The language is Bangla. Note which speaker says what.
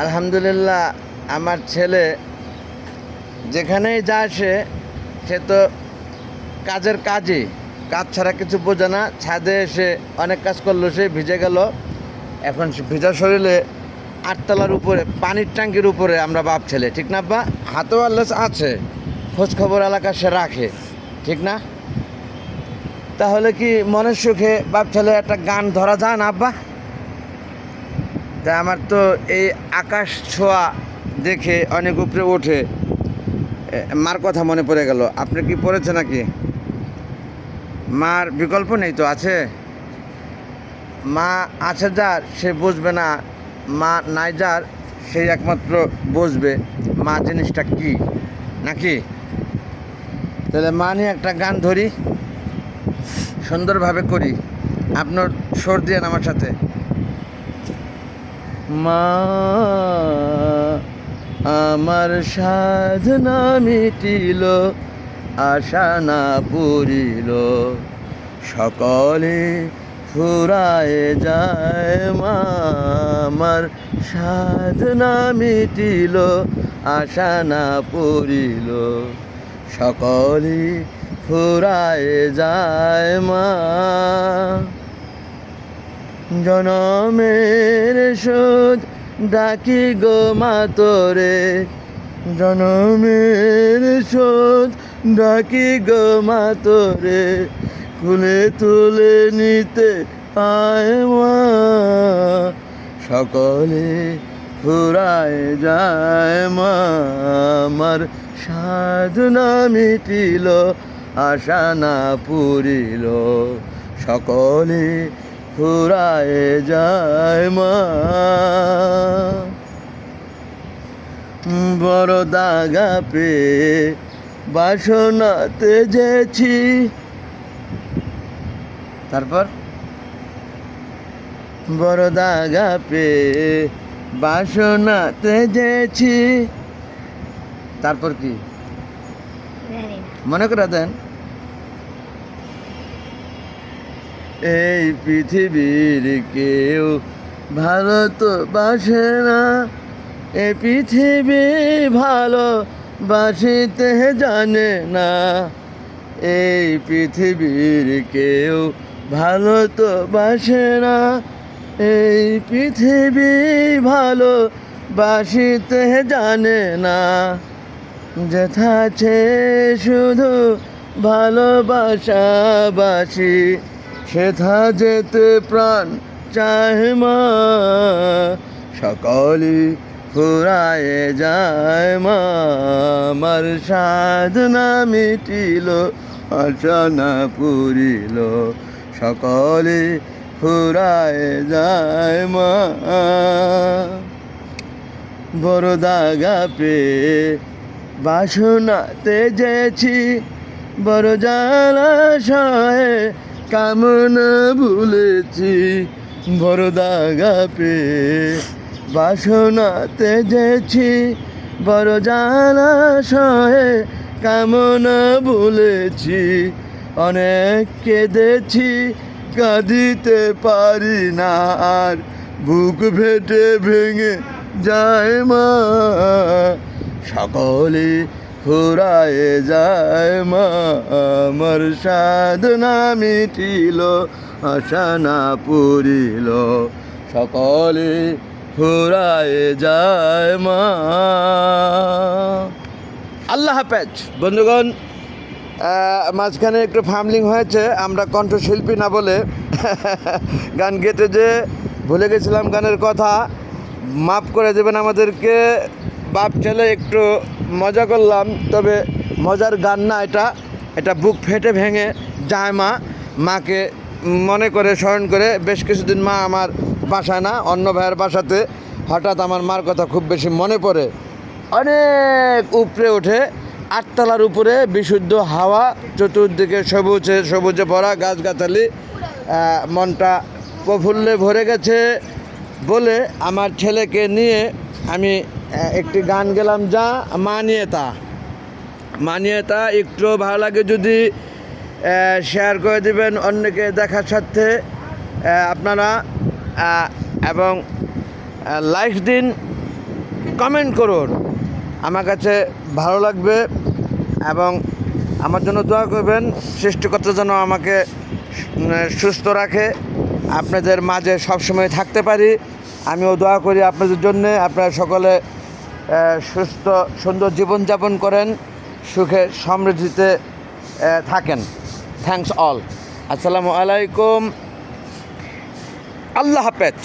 Speaker 1: আলহামদুলিল্লাহ, আমার ছেলে যেখানেই যায় সে তো কাজে কাজ ছাড়া কিছু বোঝে না। ছাদে এসে অনেক কাজ করলো, সে ভিজে গেল। এখন ভিজা শরীরে 8 তলার উপরে পানির ট্যাঙ্কির উপরে আমরা বাপ ছেলে, ঠিক না আব্বা? হাতেও আল্লাহ আছে, খোঁজ খবর এলাকা সে রাখে, ঠিক না? তাহলে কি মনের সুখে বাপ ছেলে একটা গান ধরা যায় না আব্বা? তাই আমার তো এই আকাশ ছোঁয়া দেখে অনেক উপরে ওঠে, মার কথা মনে পড়ে গেল। আপনি কি পড়েছে নাকি? মার বিকল্প নেই তো, আছে। মা আছে যার সে বুঝবে না, মা নাই যার সেই একমাত্র বুঝবে মা জিনিসটা কি, নাকি? তাহলে মা নিয়ে একটা গান ধরি, সুন্দরভাবে করি। আপনার সুর দিয়েন আমার সাথে। মা আমার সাধনা মিটিল, আশা না পুরিল, সকলে ফুরায় যায়। মা আমার সাধনা মিটিল, আশা না পুরিল, সকলে ফুরায় যায়। মা জনমের শোধ ডাকি গো মা তোরে, জনমের শোধ ডাকি গো মা তোরে, কুলে তুলে নিতে আয় মা, সকলে ফুরায় যায়। মা আমার সাধনা মিটিল, আশা না পুরিল, সকলে ফুরায় যায়। মা বড় দাগা পেয়ে বাসনাতে যেছি, তারপর বড় দাগা পেয়ে বাসনাতে যেছি, তারপর কি মনে করে দেন? এই পৃথিবীর কেউ ভালো তো বাসে না, এই পৃথিবী ভালো বাসিতে জানে না, এই পৃথিবীর কেউ ভালো তো বাসে না, এই পৃথিবী ভালো বাসিতে জানে না, যেথাছে শুধু ভালোবাসাবাসি, সেথা যেতে প্রাণ চায়। মা সকলে ফুরায় যায়। মা আমার সাধনা মিটিল, আশা না পুরিল, সকলে ফুরায় যায়। মা বড় দাগা পেয়ে বাসনাতে যেছি, বড় জলাশয়ে কামনা ভুলেছি, বড় দাগা পেয়ে বাসনাতে যেছি, বড় জলাশয়ে কামনা ভুলেছি, অনেক কেঁদেছি কাঁদিতে পারি না আর, বুক ফেটে ভেঙে যায়। মা সকলে ফুরায় যায়। মা আমার সাধনা মিটিল, আশা না পুরিল, সকলে ফুরায় যায়। মা আল্লাহ হাফেজ বন্ধুগণ। মাঝখানে একটু ফামলিং হয়েছে, আমরা কণ্ঠশিল্পী না বলে গান গেতে যে ভুলে গেছিলাম গানের কথা, মাফ করে দেবেন আমাদেরকে। বাপ ছেলে একটু মজা করলাম, তবে মজার গান না এটা, এটা বুক ফেটে ভেঙে যায়। মাকে মনে করে স্মরণ করে। বেশ কিছুদিন মা আমার বাসায় না, অন্য ভাইয়ের বাসাতে, হঠাৎ আমার মার কথা খুব বেশি মনে পড়ে। অনেক উপরে ওঠে, 8 তলার উপরে, বিশুদ্ধ হাওয়া, চতুর্দিকে সবুজে ভরা গাছগাছালি, মনটা প্রফুল্লে ভরে গেছে বলে আমার ছেলেকে নিয়ে আমি একটি গান গেলাম, যা মানিয়ে তা একটু ভালো লাগে যদি শেয়ার করে দিবেন অন্যকে দেখার সাথে আপনারা, এবং লাইক দিন, কমেন্ট করুন, আমার কাছে ভালো লাগবে এবং আমার জন্য দোয়া করবেন। সৃষ্টিকর্তা যেন আমাকে সুস্থ রাখে, আপনাদের মাঝে সবসময় থাকতে পারি। আমিও দোয়া করি আপনাদের জন্যে, আপনারা সকলে সুস্থ সুন্দর জীবনযাপন করেন, সুখে সমৃদ্ধিতে থাকেন। Thanks all. আসসালামু আলাইকুম, আল্লাহ হাফেজ।